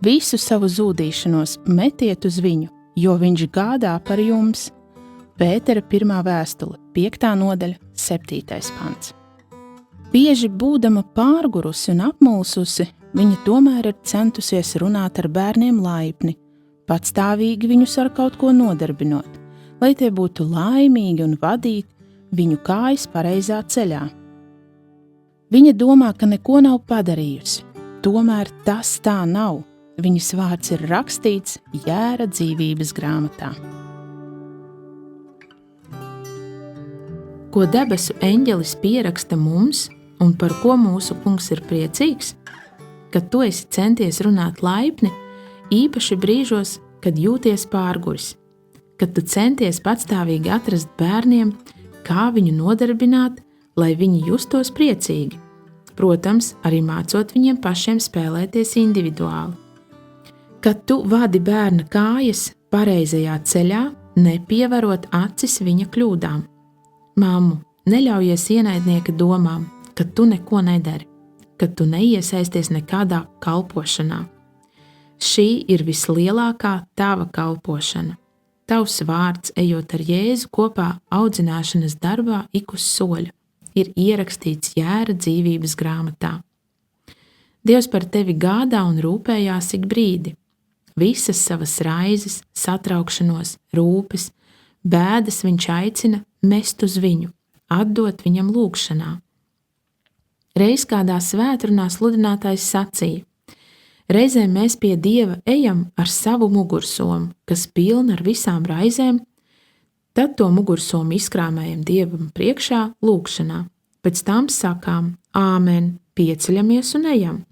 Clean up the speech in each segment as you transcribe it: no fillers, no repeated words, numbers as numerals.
Visu savu zūdīšanos metiet uz viņu, jo viņš gādā par jums. Pētera 1. vēstule, 5. nodaļa, 7. pants. Bieži būdama pārgurusi un apmulsusi, viņa tomēr ir centusies runāt ar bērniem laipni, patstāvīgi viņus ar kaut ko nodarbinot, lai tie būtu laimīgi un vadīt viņu kājas pareizā ceļā. Viņa domā, ka neko nav padarījusi, tomēr tas tā nav. Viņas vārds ir rakstīts Jēra dzīvības grāmatā. Ko debesu eņģelis pieraksta mums un par ko mūsu kungs ir priecīgs? Kad tu esi centies runāt laipni, īpaši brīžos, kad jūties pārguris, kad tu centies patstāvīgi atrast bērniem, kā viņu nodarbināt, lai viņi justos priecīgi, protams, arī mācot viņiem pašiem spēlēties individuāli. Kad tu vadi bērna kājas pareizajā ceļā, nepievarot acis viņa kļūdām. Mammu, neļaujies ienaidnieka domām, ka tu neko nedari, ka tu neiesaisties nekādā kalpošanā. Šī ir vislielākā tava kalpošana. Tavs vārds, ejot ar Jēzu kopā audzināšanas darbā ik uz soļa, ir ierakstīts Jēra dzīvības grāmatā. Dievs par tevi gādā un rūpējās ik brīdi. Visas savas raizes, satraukšanos, rūpes, bēdas viņš aicina mest uz viņu, atdot viņam lūgšanā. Reiz kādā svētrunā sludinātājs sacīja: reizēm mēs pie Dieva ejam ar savu mugursomu, kas pilna ar visām raizēm, tad to mugursomu izkrāmējam Dievam priekšā lūgšanā, pēc tam sakām āmen, pieceļamies un ejam.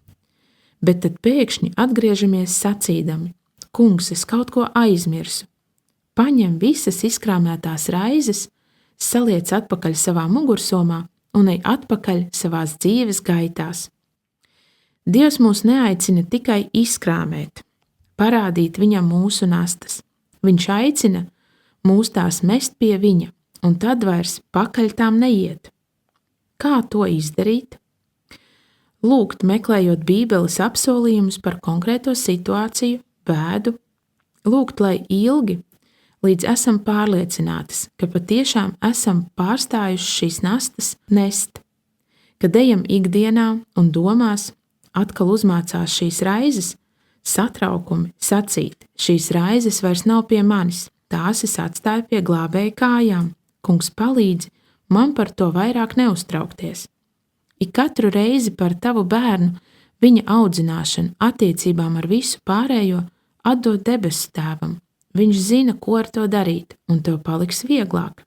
Bet tad pēkšņi atgriežamies sacīdami: kungs, es kaut ko aizmirsu. Paņem visas izkrāmētās raizes, saliec atpakaļ savā mugursomā un ej atpakaļ savās dzīves gaitās. Dievs mūs neaicina tikai izkrāmēt, parādīt viņam mūsu nastas. Viņš aicina mūs tās mest pie viņa, un tad vairs pakaļ tām neiet. Kā to izdarīt? Lūgt, meklējot Bībeles apsolījumus par konkrēto situāciju, bēdu, lūgt, lai ilgi, līdz esam pārliecinātas, ka patiešām esam pārstājuši šīs nastas nest. Kad ejam ikdienā un domās, atkal uzmācās šīs raizes, satraukumi sacīt: šīs raizes vairs nav pie manis, tās es atstāju pie glābēja kājām. Kungs palīdzi man par to vairāk neuztraukties. Ik katru reizi par tavu bērnu, viņa audzināšanu, attiecībām ar visu pārējo atdot debesu tēvam. Viņš zina, ko ar to darīt, un tev paliks vieglāk.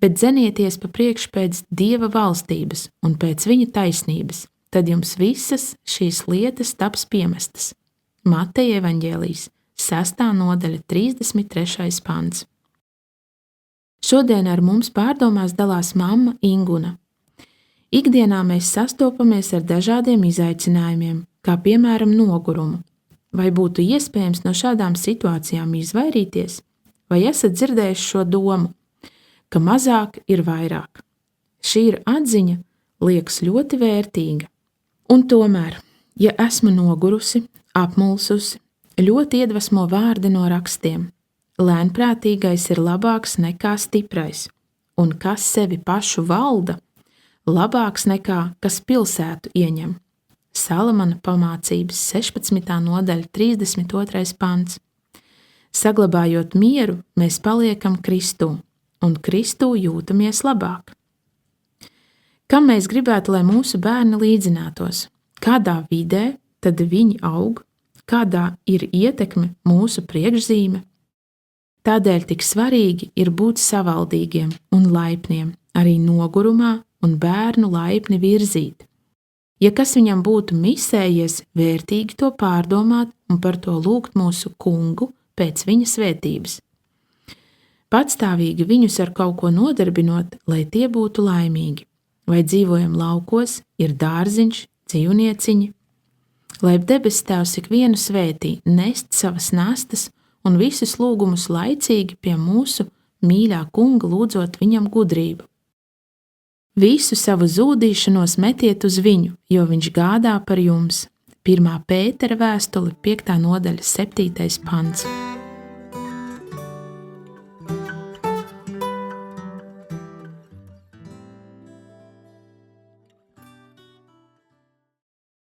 Bet dzenieties pa priekšu pēc Dieva valstības un pēc viņa taisnības, tad jums visas šīs lietas taps piemestas. Mateja evaņģēlijs, 6. nodaļa, 33. pants. Šodien ar mums pārdomās dalās mamma Inguna. Ikdienā mēs sastopamies ar dažādiem izaicinājumiem, kā piemēram nogurumu. Vai būtu iespējams no šādām situācijām izvairīties? Vai esat dzirdējuši šo domu, ka mazāk ir vairāk? Šī ir atziņa, liekas ļoti vērtīga. Un tomēr, ja esmu nogurusi, apmulsusi, ļoti iedvesmo vārdi no rakstiem. Lēnprātīgais ir labāks nekā stiprais, un kas sevi pašu valda, labāks nekā kas pilsētu ieņem. Salamana pamācības 16. nodaļa, 32. pants. Saglabājot mieru, mēs paliekam Kristū, un Kristū jūtamies labāk. Kam mēs gribētu, lai mūsu bērni līdzinātos? Kādā vidē tad viņi aug? Kādā ir ietekme mūsu priekšzīme? Tādēļ tik svarīgi ir būt savaldīgiem un laipniem, arī nogurumā un bērnu laipni virzīt. Ja kas viņam būtu misējies, vērtīgi to pārdomāt un par to lūgt mūsu kungu pēc viņa svētības. Patstāvīgi viņus ar kaut ko nodarbinot, lai tie būtu laimīgi. Vai dzīvojam laukos, ir dārziņš, dzīvnieciņi. Lai debes Tēvs ikvienu svētī, nest savas nastas un visus lūgumus laicīgi pie mūsu mīļā kunga, lūdzot viņam gudrību. Visu savu zūdīšanos metiet uz viņu, jo viņš gādā par jums. 1. Pētera vēstule, 5. nodaļa, 7. pants.